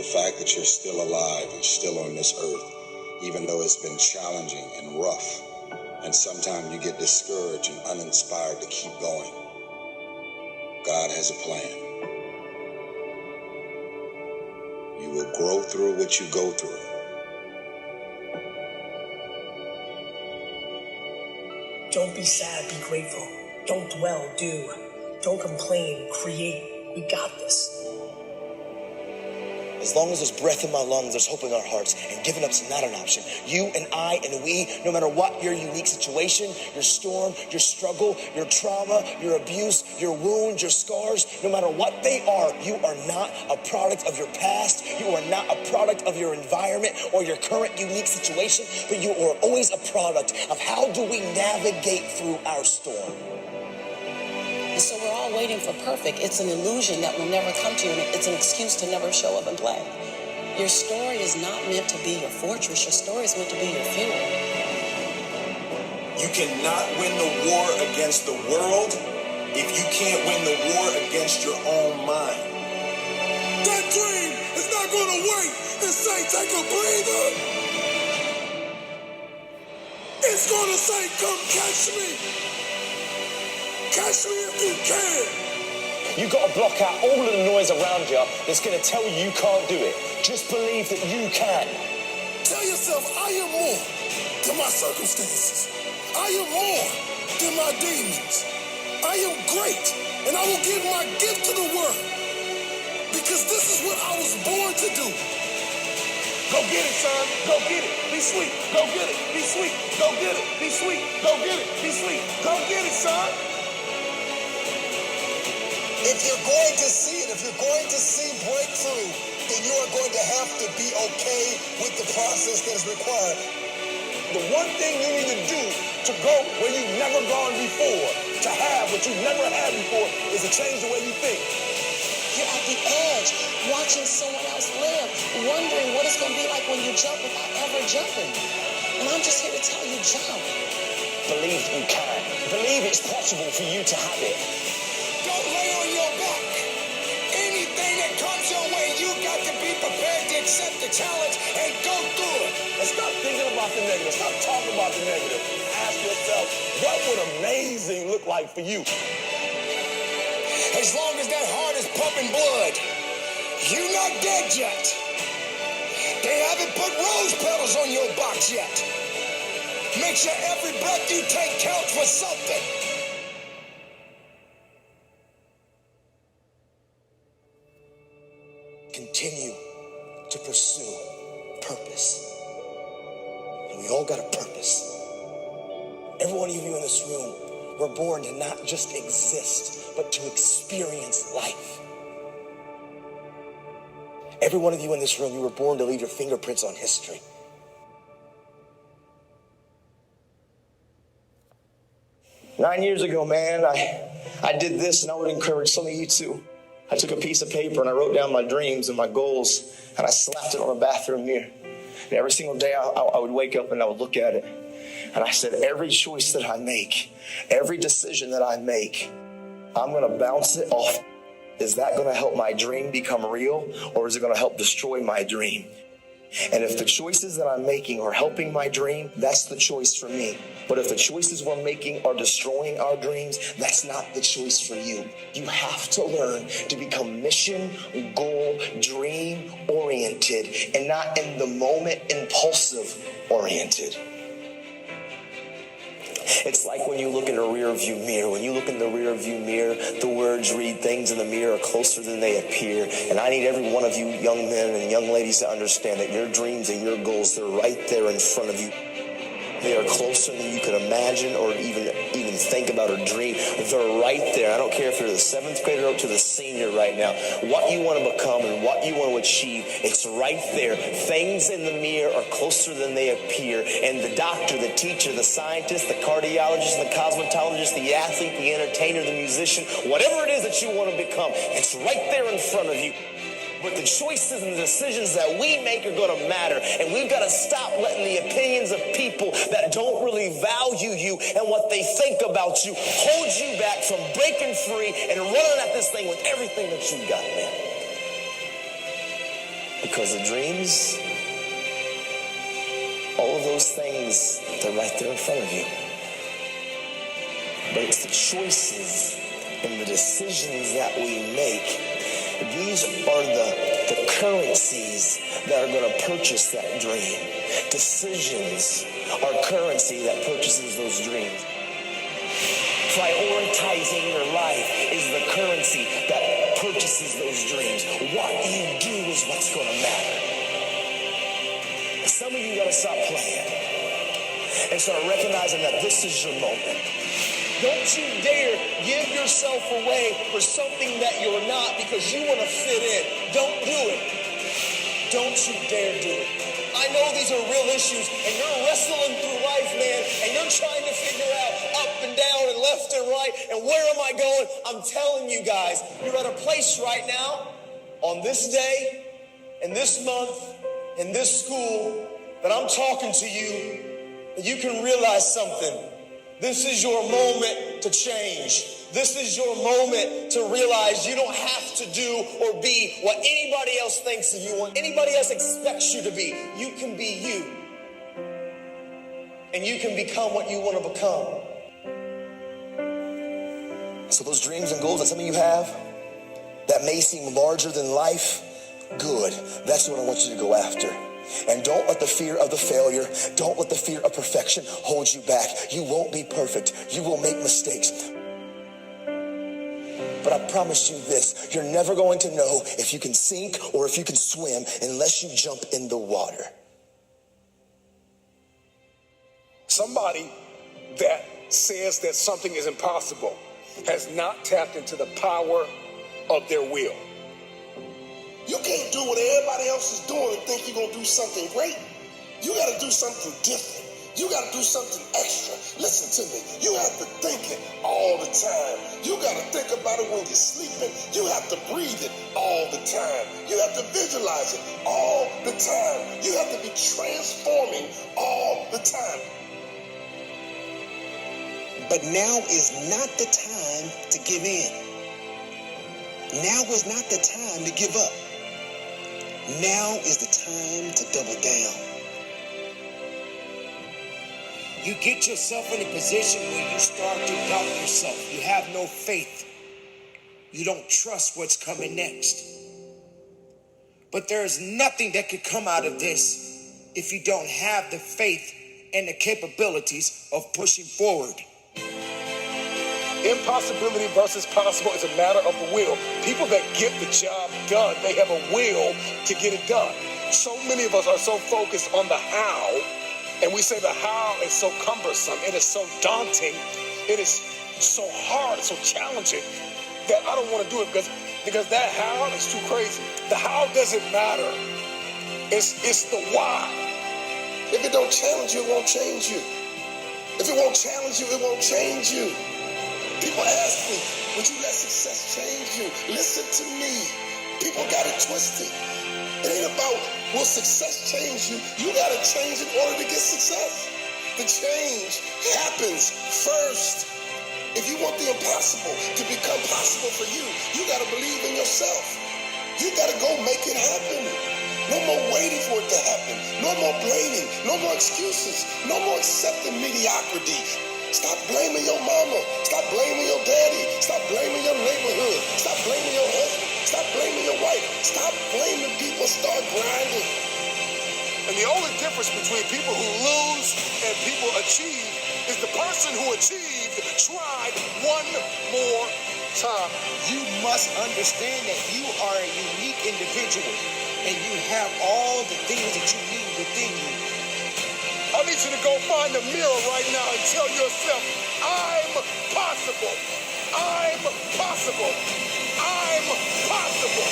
fact that you're still alive and still on this earth, even though it's been challenging and rough, and sometimes you get discouraged and uninspired to keep going. God has a plan. You will grow through what you go through. Don't be sad, be grateful. Don't dwell, do. Don't complain, create. We got this. As long as there's breath in my lungs, there's hope in our hearts, and giving up's not an option. You and I and we, no matter what your unique situation, your storm, your struggle, your trauma, your abuse, your wounds, your scars, no matter what they are, you are not a product of your past. You are not a product of your environment or your current unique situation, but you are always a product of how do we navigate through our storm. And so we're all waiting for perfect. It's an illusion that will never come to you, and it's an excuse to never show up and play. Your story is not meant to be your fortress. Your story is meant to be your fuel. You cannot win the war against the world if you can't win the war against your own mind. That dream is not going to wait and say, take a breather. It's going to say, come catch me. Catch me if you can. You got to block out all of the noise around you that's going to tell you can't do it. Just believe that you can. Tell yourself, I am more than my circumstances. I am more than my demons. I am great, and I will give my gift to the world. Because this is what I was born to do. Go get it, son. Go get it. Be sweet. Go get it. Be sweet. Go get it. Be sweet. Go get it. Be sweet. Go get it, son. If you're going to see it, if you're going to see breakthrough, then you are going to have to be okay with the process that is required. The one thing you need to do to go where you've never gone before, to have what you've never had before, is to change the way you think. You're at the edge, watching someone else live, wondering what it's going to be like when you jump without ever jumping. And I'm just here to tell you, jump. Believe you can. Believe it's possible for you to have it. Don't lay on your back. Anything that comes your way, you got to be prepared to accept the challenge and go through it. And stop thinking about the negative. Stop talking about the negative. Ask yourself, what would amazing look like for you? As long as that heart is pumping blood, you're not dead yet. They haven't put rose petals on your box yet. Make sure every breath you take counts for something. Continue to pursue purpose. And we all got a purpose. Every one of you in this room, we're born to not just exist, but to experience life. Every one of you in this room, you were born to leave your fingerprints on history. Nine years ago, man, I did this, and I would encourage some of you too. I took a piece of paper and I wrote down my dreams and my goals, and I slapped it on a bathroom mirror. And every single day I would wake up and I would look at it. And I said, every choice that I make, every decision that I make, I'm going to bounce it off. Is that going to help my dream become real, or is it going to help destroy my dream? And if the choices that I'm making are helping my dream, that's the choice for me. But if the choices we're making are destroying our dreams, that's not the choice for you. You have to learn to become mission, goal, dream oriented, and not in the moment impulsive oriented. It's like when you look in a rear view mirror. When you look in the rear view mirror, the words read, things in the mirror are closer than they appear. And I need every one of you young men and young ladies to understand that your dreams and your goals, they're right there in front of you. They are closer than you could imagine or even think about or dream. They're right there. I don't care if you're the seventh grader up to the senior right now. What you want to become and what you want to achieve, it's right there. Things in the mirror are closer than they appear. And the doctor, the teacher, the scientist, the cardiologist, the cosmetologist, the athlete, the entertainer, the musician, whatever it is that you want to become, it's right there in front of you. But the choices and the decisions that we make are going to matter. And we've got to stop letting the opinions of people that don't really value you and what they think about you hold you back from breaking free and running at this thing with everything that you've got, man. Because the dreams, all of those things, they're right there in front of you. But it's the choices and the decisions that we make. These are the currencies that are going to purchase that dream. Decisions are currency that purchases those dreams. Prioritizing your life is the currency that purchases those dreams. What you do is what's going to matter. Some of you got to stop playing and start recognizing that this is your moment. Don't you dare give yourself away for something that you're not because you want to fit in. Don't do it. Don't you dare do it. I know these are real issues, and you're wrestling through life, man, and you're trying to figure out up and down and left and right, and where am I going? I'm telling you guys, you're at a place right now, on this day, in this month, in this school, that I'm talking to you, that you can realize something. This is your moment to change. This is your moment to realize you don't have to do or be what anybody else thinks of you, what anybody else expects you to be. You can be you. And you can become what you want to become. So those dreams and goals that some of you have that may seem larger than life, good. That's what I want you to go after. And don't let the fear of the failure, don't let the fear of perfection hold you back. You won't be perfect. You will make mistakes. But I promise you this, you're never going to know if you can sink or if you can swim unless you jump in the water. Somebody that says that something is impossible has not tapped into the power of their will. You can't do what everybody else is doing and think you're going to do something great. You got to do something different. You got to do something extra. Listen to me. You have to think it all the time. You got to think about it when you're sleeping. You have to breathe it all the time. You have to visualize it all the time. You have to be transforming all the time. But now is not the time to give in. Now is not the time to give up. Now is the time to double down. You get yourself in a position where you start to doubt yourself. You have no faith. You don't trust what's coming next. But there is nothing that could come out of this if you don't have the faith and the capabilities of pushing forward. Impossibility versus possible is a matter of the will. People that get the job done, they have a will to get it done. So many of us are so focused on the how, and we say the how is so cumbersome, it is so daunting, it is so hard, so challenging, that I don't want to do it because that how is too crazy. The how doesn't matter. It's the why. If it don't challenge you, it won't change you. If it won't challenge you, it won't change you. People ask me, would you let success change you? Listen to me. People got it twisted. It ain't about will success change you. You got to change in order to get success. The change happens first. If you want the impossible to become possible for you, you got to believe in yourself. You got to go make it happen. No more waiting for it to happen. No more blaming. No more excuses. No more accepting mediocrity. Stop blaming your mama. Stop blaming your daddy. Stop blaming your neighborhood. Stop blaming your husband. Stop blaming your wife. Stop blaming people. Start grinding. And the only difference between people who lose and people achieve is the person who achieved tried one more time. You must understand that you are a unique individual and you have all the things that you need within you. I need you to go find a mirror right now and tell yourself, I'm possible. I'm possible. I'm possible.